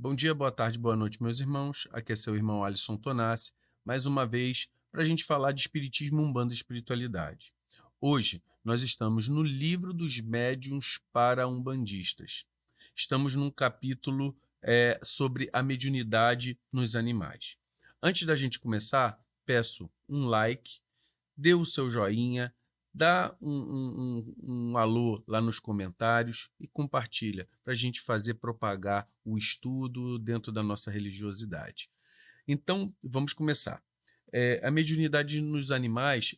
Bom dia, boa tarde, boa noite, meus irmãos. Aqui é seu irmão Alisson Tonassi, mais uma vez para a gente falar de Espiritismo, Umbanda e Espiritualidade. Hoje nós estamos no livro dos médiuns para umbandistas. Estamos num capítulo sobre a mediunidade nos animais. Antes da gente começar, peço um like, dê o seu joinha, dá um alô lá nos comentários e compartilha para a gente fazer propagar o estudo dentro da nossa religiosidade. Então, vamos começar. A mediunidade nos animais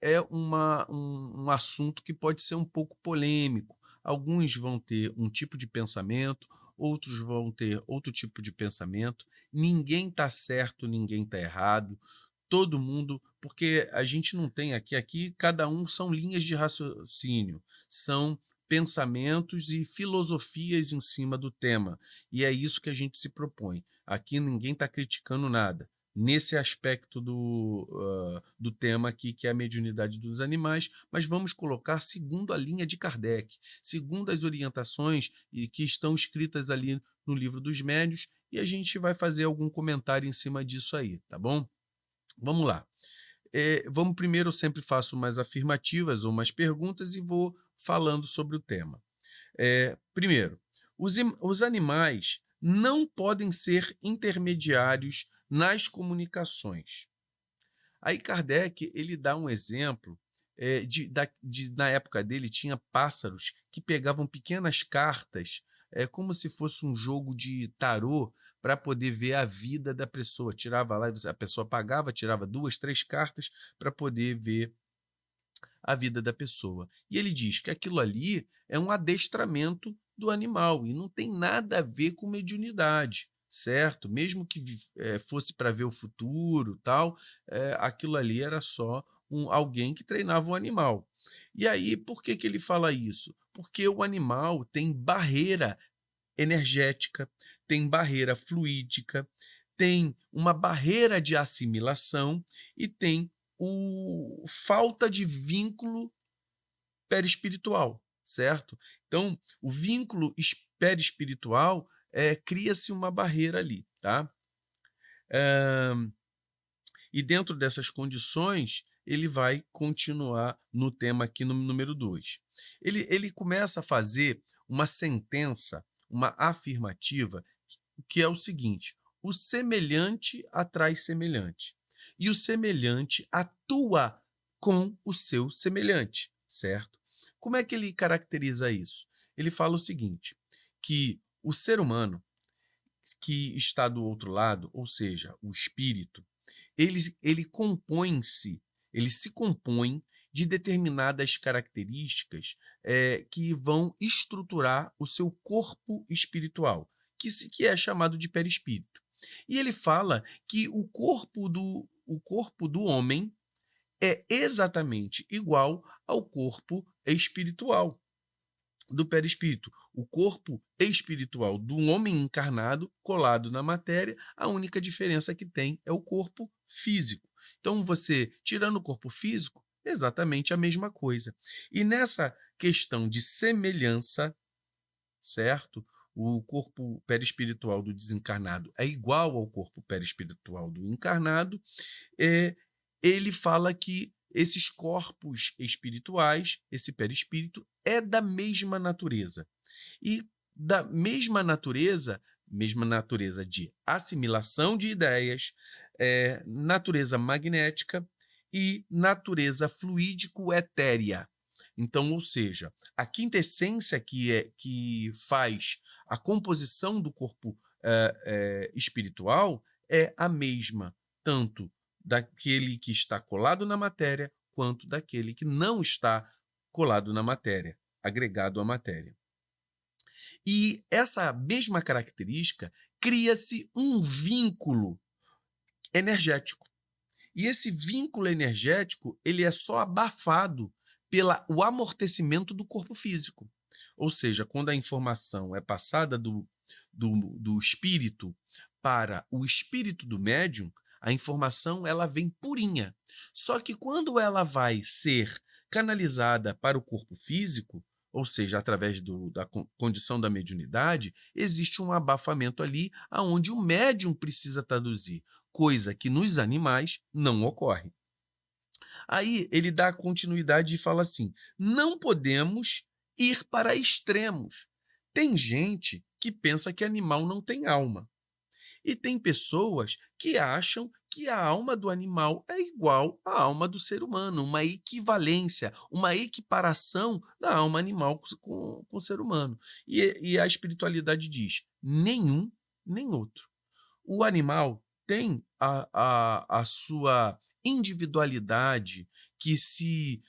é um assunto que pode ser um pouco polêmico. Alguns vão ter um tipo de pensamento, outros vão ter outro tipo de pensamento. Ninguém está certo, ninguém está errado. Todo mundo, porque a gente não tem aqui cada um são linhas de raciocínio, são pensamentos e filosofias em cima do tema. E é isso que a gente se propõe. Aqui ninguém está criticando nada. Nesse aspecto do tema aqui, que é a mediunidade dos animais, mas vamos colocar segundo a linha de Kardec, segundo as orientações que estão escritas ali no livro dos médiuns, e a gente vai fazer algum comentário em cima disso aí, tá bom? Vamos lá. Vamos primeiro, eu sempre faço umas afirmativas ou umas perguntas e vou falando sobre o tema. Primeiro, os animais não podem ser intermediários nas comunicações. Aí Kardec ele dá um exemplo na época dele tinha pássaros que pegavam pequenas cartas, como se fosse um jogo de tarô, para poder ver a vida da pessoa. Tirava lá, a pessoa pagava, tirava 2, 3 cartas para poder ver a vida da pessoa. E ele diz que aquilo ali é um adestramento do animal e não tem nada a ver com mediunidade, certo? Mesmo que fosse para ver o futuro, tal, aquilo ali era só alguém que treinava o animal. E aí, por que ele fala isso? Porque o animal tem barreira energética, tem barreira fluídica, tem uma barreira de assimilação e tem falta de vínculo perispiritual, certo? Então, o vínculo perispiritual cria-se uma barreira ali, tá? E dentro dessas condições, ele vai continuar no tema aqui no número 2. Ele começa a fazer uma sentença, uma afirmativa, que é o seguinte: o semelhante atrai semelhante. E o semelhante atua com o seu semelhante, certo? Como é que ele caracteriza isso? Ele fala o seguinte, que o ser humano que está do outro lado, ou seja, o espírito, ele se compõe de determinadas características que vão estruturar o seu corpo espiritual, que é chamado de perispírito. E ele fala que o corpo do homem é exatamente igual ao corpo espiritual do perispírito. O corpo espiritual do homem encarnado colado na matéria, a única diferença que tem é o corpo físico. Então, você, tirando o corpo físico, exatamente a mesma coisa. E nessa questão de semelhança, certo? O corpo perispiritual do desencarnado é igual ao corpo perispiritual do encarnado, ele fala que esses corpos espirituais, esse perispírito, é da mesma natureza. E da mesma natureza de assimilação de ideias, natureza magnética e natureza fluídico-etérea. Então, ou seja, a quintessência que faz a composição do corpo espiritual é a mesma, tanto daquele que está colado na matéria, quanto daquele que não está colado na matéria, agregado à matéria. E essa mesma característica cria-se um vínculo energético. E esse vínculo energético, ele é só abafado pelo amortecimento do corpo físico. Ou seja, quando a informação é passada do espírito para o espírito do médium, a informação ela vem purinha. Só que quando ela vai ser canalizada para o corpo físico, ou seja, através da condição da mediunidade, existe um abafamento ali aonde o médium precisa traduzir, coisa que nos animais não ocorre. Aí ele dá continuidade e fala assim: não podemos ir para extremos. Tem gente que pensa que animal não tem alma. E tem pessoas que acham que a alma do animal é igual à alma do ser humano, uma equivalência, uma equiparação da alma animal com o ser humano. E a espiritualidade diz: nenhum, nem outro. O animal tem a sua individualidade que se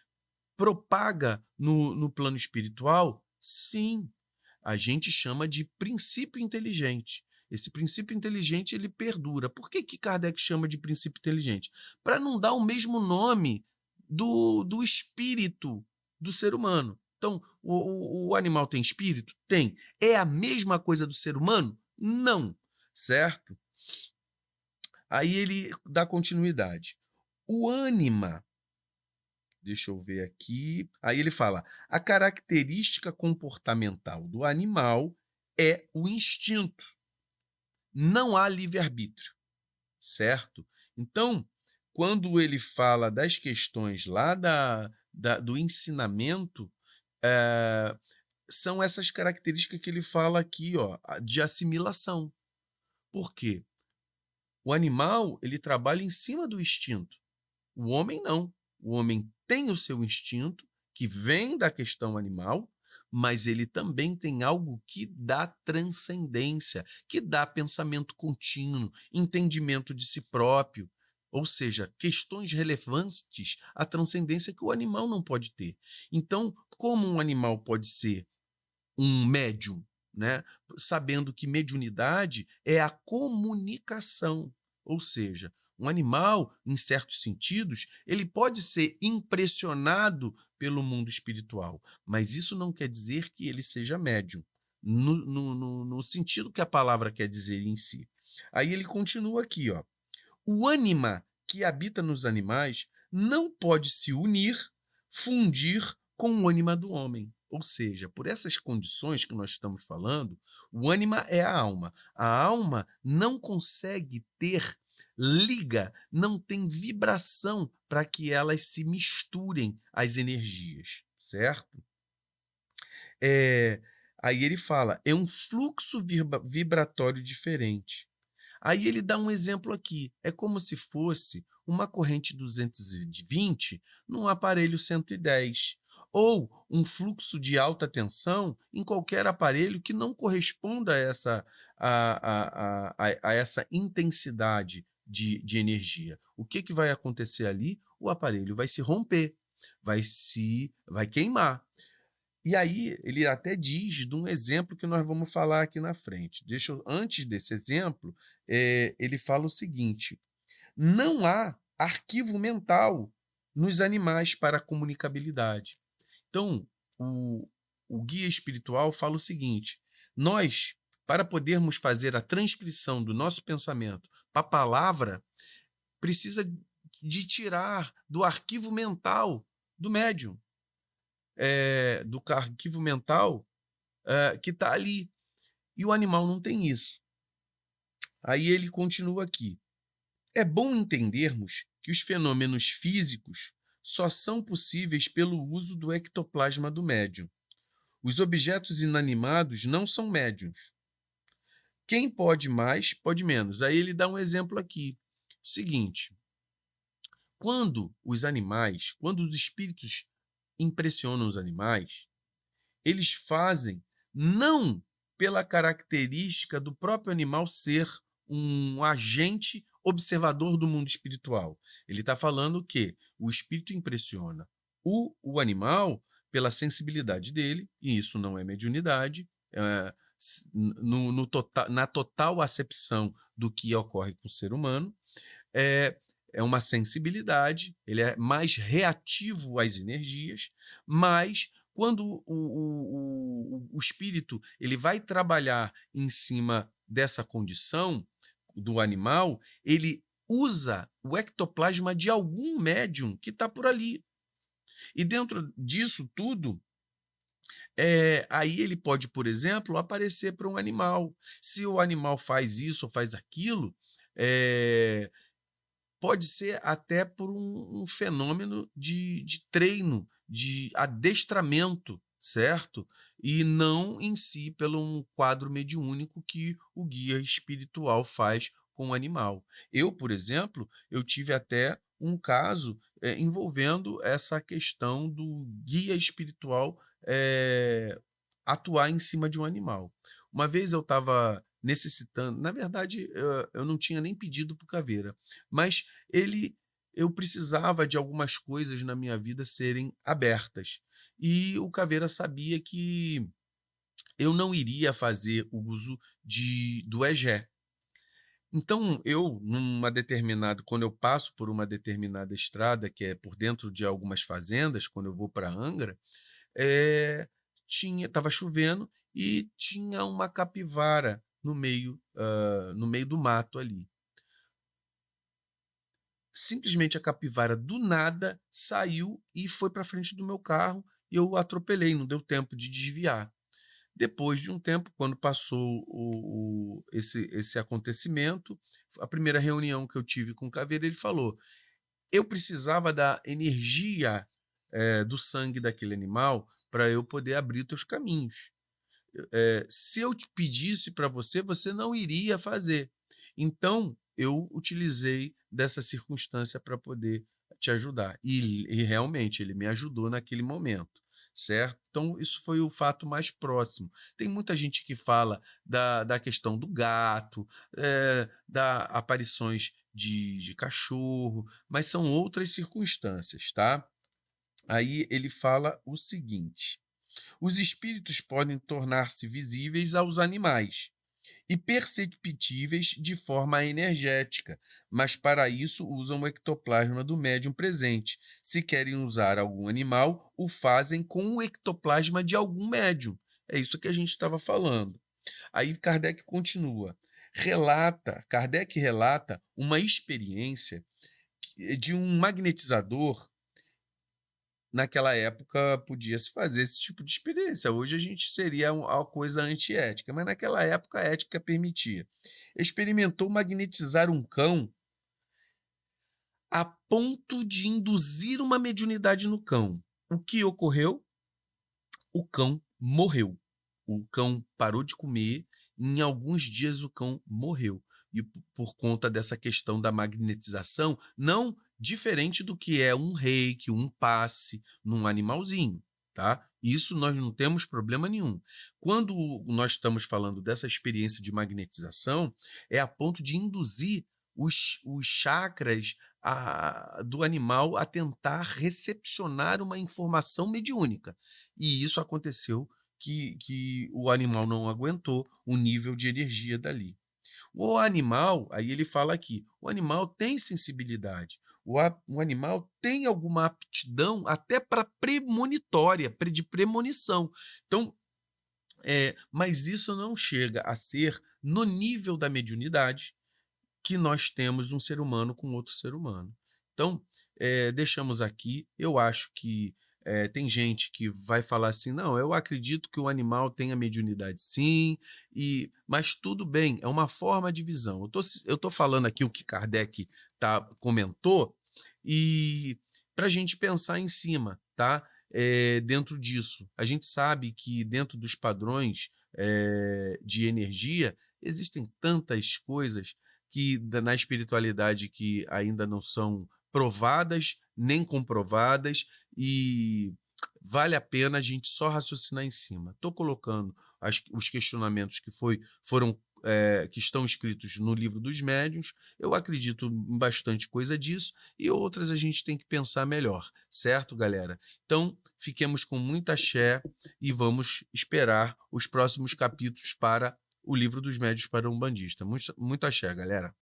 propaga no plano espiritual? Sim. A gente chama de princípio inteligente. Esse princípio inteligente ele perdura. Por que Kardec chama de princípio inteligente? Para não dar o mesmo nome do espírito do ser humano. Então, o animal tem espírito? Tem. É a mesma coisa do ser humano? Não. Certo? Aí ele dá continuidade. O ânima, deixa eu ver aqui. Aí ele fala: a característica comportamental do animal é o instinto. Não há livre-arbítrio, certo? Então, quando ele fala das questões lá do ensinamento, é, são essas características que ele fala aqui, ó, de assimilação. Por quê? O animal ele trabalha em cima do instinto. O homem não. O homem tem o seu instinto, que vem da questão animal, mas ele também tem algo que dá transcendência, que dá pensamento contínuo, entendimento de si próprio, ou seja, questões relevantes à transcendência que o animal não pode ter. Então, como um animal pode ser um médium, né? Sabendo que mediunidade é a comunicação, ou seja, um animal, em certos sentidos, ele pode ser impressionado pelo mundo espiritual, mas isso não quer dizer que ele seja médium, no sentido que a palavra quer dizer em si. Aí ele continua aqui, ó. O ânima que habita nos animais não pode se unir, fundir com o ânima do homem. Ou seja, por essas condições que nós estamos falando, o ânima é a alma. A alma não consegue ter liga, não tem vibração para que elas se misturem às energias, certo? Aí ele fala, é um fluxo vibratório diferente. Aí ele dá um exemplo aqui. É como se fosse uma corrente 220 num aparelho 110, ou um fluxo de alta tensão em qualquer aparelho que não corresponda a essa intensidade de energia. O que vai acontecer ali? O aparelho vai se romper, vai queimar. E aí ele até diz de um exemplo que nós vamos falar aqui na frente. Antes desse exemplo, ele fala o seguinte: não há arquivo mental nos animais para comunicabilidade. Então, o guia espiritual fala o seguinte: nós, para podermos fazer a transcrição do nosso pensamento para a palavra, precisa de tirar do arquivo mental do médium, do arquivo mental que está ali. E o animal não tem isso. Aí ele continua aqui. É bom entendermos que os fenômenos físicos só são possíveis pelo uso do ectoplasma do médium. Os objetos inanimados não são médiums. Quem pode mais, pode menos. Aí ele dá um exemplo aqui. Seguinte, quando os espíritos impressionam os animais, eles fazem não pela característica do próprio animal ser um agente observador do mundo espiritual. Ele está falando que o espírito impressiona o animal pela sensibilidade dele, e isso não é mediunidade, na total acepção do que ocorre com o ser humano, é uma sensibilidade, ele é mais reativo às energias, mas quando o espírito ele vai trabalhar em cima dessa condição do animal, ele usa o ectoplasma de algum médium que está por ali. E dentro disso tudo, Aí ele pode, por exemplo, aparecer para um animal. Se o animal faz isso ou faz aquilo, eh, pode ser até por um fenômeno de treino, de adestramento, certo? E não em si pelo um quadro mediúnico que o guia espiritual faz com o animal. Eu, por exemplo, eu tive até um caso envolvendo essa questão do guia espiritual atuar em cima de um animal. Uma vez eu estava necessitando, na verdade, eu não tinha nem pedido para o caveira, mas ele eu precisava de algumas coisas na minha vida serem abertas. E o caveira sabia que eu não iria fazer uso do egé. Então, quando eu passo por uma determinada estrada, que é por dentro de algumas fazendas, quando eu vou para Angra, eh, estava chovendo e tinha uma capivara no meio do mato ali. Simplesmente a capivara do nada saiu e foi para frente do meu carro e eu atropelei, não deu tempo de desviar. Depois de um tempo, quando passou esse acontecimento, a primeira reunião que eu tive com o caveira, ele falou: eu precisava da energia do sangue daquele animal para eu poder abrir teus caminhos. Se eu te pedisse para você, você não iria fazer. Então, eu utilizei dessa circunstância para poder te ajudar. E realmente, ele me ajudou naquele momento, certo? Então, isso foi o fato mais próximo. Tem muita gente que fala da questão do gato, da aparições de cachorro, mas são outras circunstâncias, tá? Aí ele fala o seguinte: os espíritos podem tornar-se visíveis aos animais e perceptíveis de forma energética, mas para isso usam o ectoplasma do médium presente. Se querem usar algum animal, o fazem com o ectoplasma de algum médium. É isso que a gente estava falando. Aí Kardec continua. Kardec relata uma experiência de um magnetizador. Naquela época podia-se fazer esse tipo de experiência. Hoje a gente seria uma coisa antiética, mas naquela época a ética permitia. Experimentou magnetizar um cão a ponto de induzir uma mediunidade no cão. O que ocorreu? O cão morreu. O cão parou de comer, em alguns dias o cão morreu. E por conta dessa questão da magnetização, não diferente do que é um reiki, um passe num animalzinho, tá? Isso nós não temos problema nenhum. Quando nós estamos falando dessa experiência de magnetização, é a ponto de induzir os chakras do animal a tentar recepcionar uma informação mediúnica. E isso aconteceu que o animal não aguentou o nível de energia dali. O animal, aí ele fala aqui, o animal tem sensibilidade, o animal tem alguma aptidão até para premonitória, de premonição. Então, mas isso não chega a ser no nível da mediunidade que nós temos um ser humano com outro ser humano. Então, deixamos aqui. Eu acho que tem gente que vai falar assim, não, eu acredito que o animal tenha mediunidade sim, mas tudo bem, é uma forma de visão. Eu tô falando aqui o que Kardec comentou e para a gente pensar em cima, tá? Dentro disso. A gente sabe que dentro dos padrões de energia existem tantas coisas na espiritualidade que ainda não são provadas nem comprovadas e vale a pena a gente só raciocinar em cima. Estou colocando os questionamentos que estão escritos no livro dos médiuns. Eu acredito em bastante coisa disso e outras a gente tem que pensar melhor, certo, galera? Então, fiquemos com muita axé e vamos esperar os próximos capítulos para o livro dos médiuns para um bandista. Muito axé, galera.